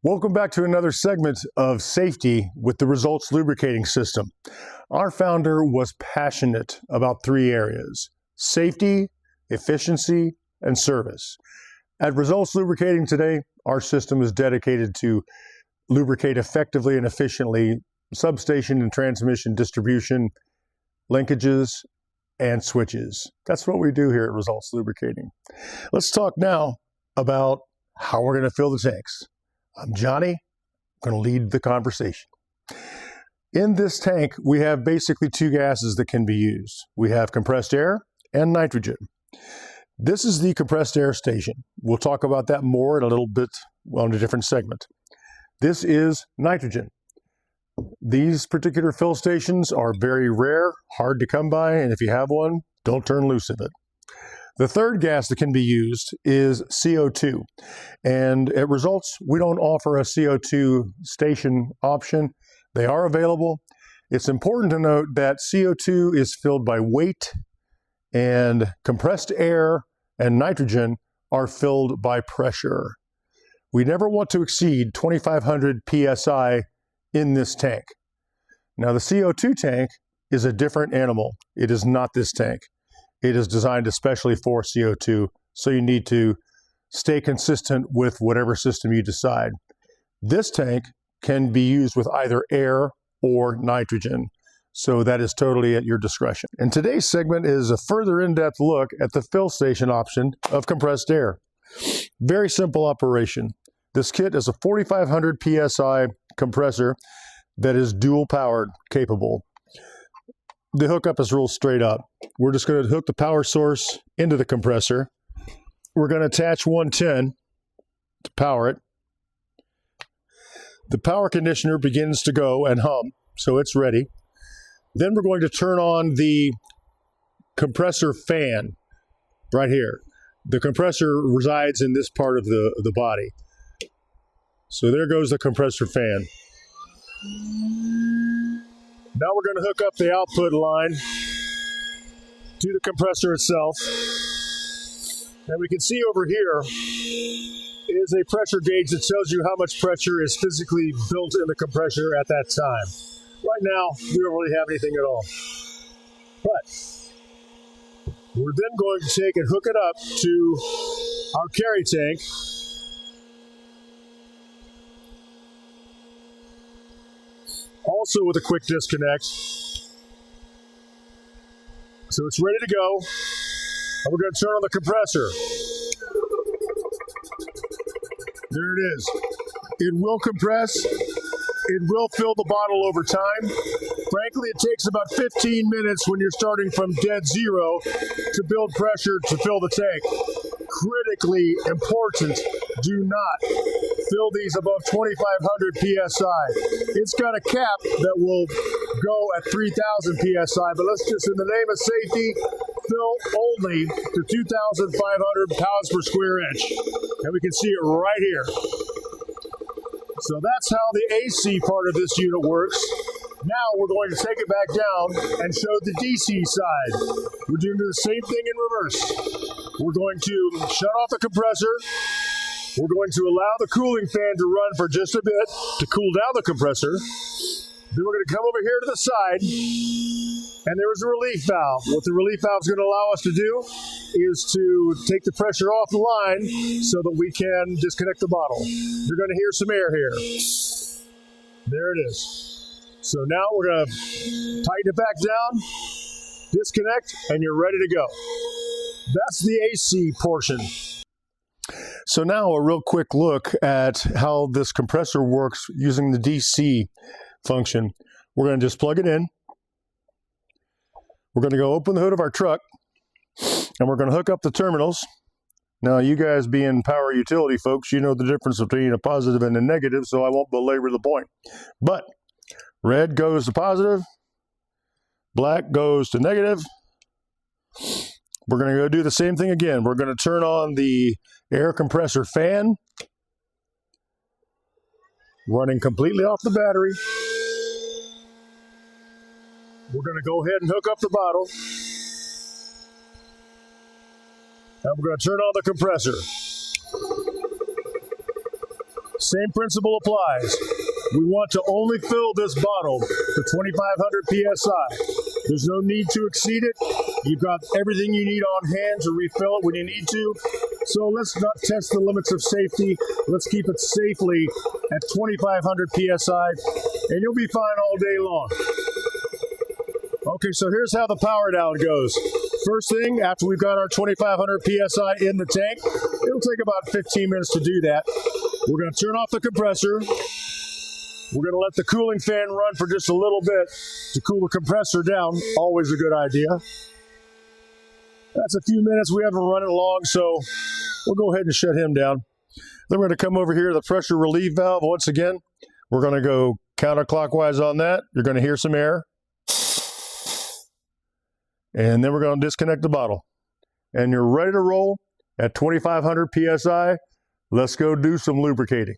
Welcome back to another segment of safety with the Results Lubricating System. Our founder was passionate about three areas: safety, efficiency, and service. At Results Lubricating today, our system is dedicated to lubricate effectively and efficiently substation and transmission distribution, linkages, and switches. That's what we do here at Results Lubricating. Let's talk now about how we're going to fill the tanks. I'm Johnny. I'm going to lead the conversation. In this tank, we have basically two gases that can be used. We have compressed air and nitrogen. This is the compressed air station. We'll talk about that more in a little bit on a different segment. This is nitrogen. These particular fill stations are very rare, hard to come by, and if you have one, don't turn loose of it. The third gas that can be used is CO2. And at Results, we don't offer a CO2 station option. They are available. It's important to note that CO2 is filled by weight, and compressed air and nitrogen are filled by pressure. We never want to exceed 2,500 PSI in this tank. Now, the CO2 tank is a different animal. It is not this tank. It is designed especially for CO2, so you need to stay consistent with whatever system you decide. This tank can be used with either air or nitrogen, so that is totally at your discretion. And today's segment is a further in-depth look at the fill station option of compressed air. Very simple operation. This kit is a 4,500 PSI compressor that is dual powered capable. The hookup is real straight up. We're just going to hook the power source into the compressor. We're going to attach 110 to power it. The power conditioner begins to go and hum, so it's ready. Then we're going to turn on the compressor fan right here. The compressor resides in this part of the body. So there goes the compressor fan. Now we're going to hook up the output line to the compressor itself. And we can see over here is a pressure gauge that tells you how much pressure is physically built in the compressor at that time. Right now, we don't really have anything at all. But we're then going to take and hook it up to our carry tank. Also with a quick disconnect. So it's ready to go. And we're going to turn on the compressor. There it is. It will compress. It will fill the bottle over time. Frankly, it takes about 15 minutes when you're starting from dead zero to build pressure to fill the tank. Critically important, do not fill these above 2,500 PSI. It's got a cap that will go at 3,000 PSI, but let's just, in the name of safety, fill only to 2,500 pounds per square inch. And we can see it right here. So that's how the AC part of this unit works. Now we're going to take it back down and show the DC side. We're doing the same thing in reverse. We're going to shut off the compressor. We're going to allow the cooling fan to run for just a bit to cool down the compressor. Then we're going to come over here to the side, and there is a relief valve. What the relief valve is going to allow us to do is to take the pressure off the line so that we can disconnect the bottle. You're going to hear some air here. There it is. So now we're going to tighten it back down, disconnect, and you're ready to go. That's the AC portion. So now a real quick look at how this compressor works using the DC function. We're going to just plug it in. We're going to go open the hood of our truck, and we're going to hook up the terminals. Now, you guys being power utility folks, you know the difference between a positive and a negative, so I won't belabor the point. But red goes to positive, black goes to negative. We're going to go do the same thing again. We're going to turn on the air compressor fan, running completely off the battery. We're going to go ahead and hook up the bottle. And we're going to turn on the compressor. Same principle applies. We want to only fill this bottle to 2,500 PSI. There's no need to exceed it. You've got everything you need on hand to refill it when you need to. So let's not test the limits of safety. Let's keep it safely at 2,500 PSI, and you'll be fine all day long. Okay, so here's how the power down goes. First thing, after we've got our 2,500 PSI in the tank, it'll take about 15 minutes to do that. We're going to turn off the compressor. We're going to let the cooling fan run for just a little bit to cool the compressor down. Always a good idea. That's a few minutes. We haven't run it long, so we'll go ahead and shut him down. Then we're going to come over here to the pressure relief valve once again. We're going to go counterclockwise on that. You're going to hear some air. And then we're going to disconnect the bottle. And you're ready to roll at 2,500 PSI. Let's go do some lubricating.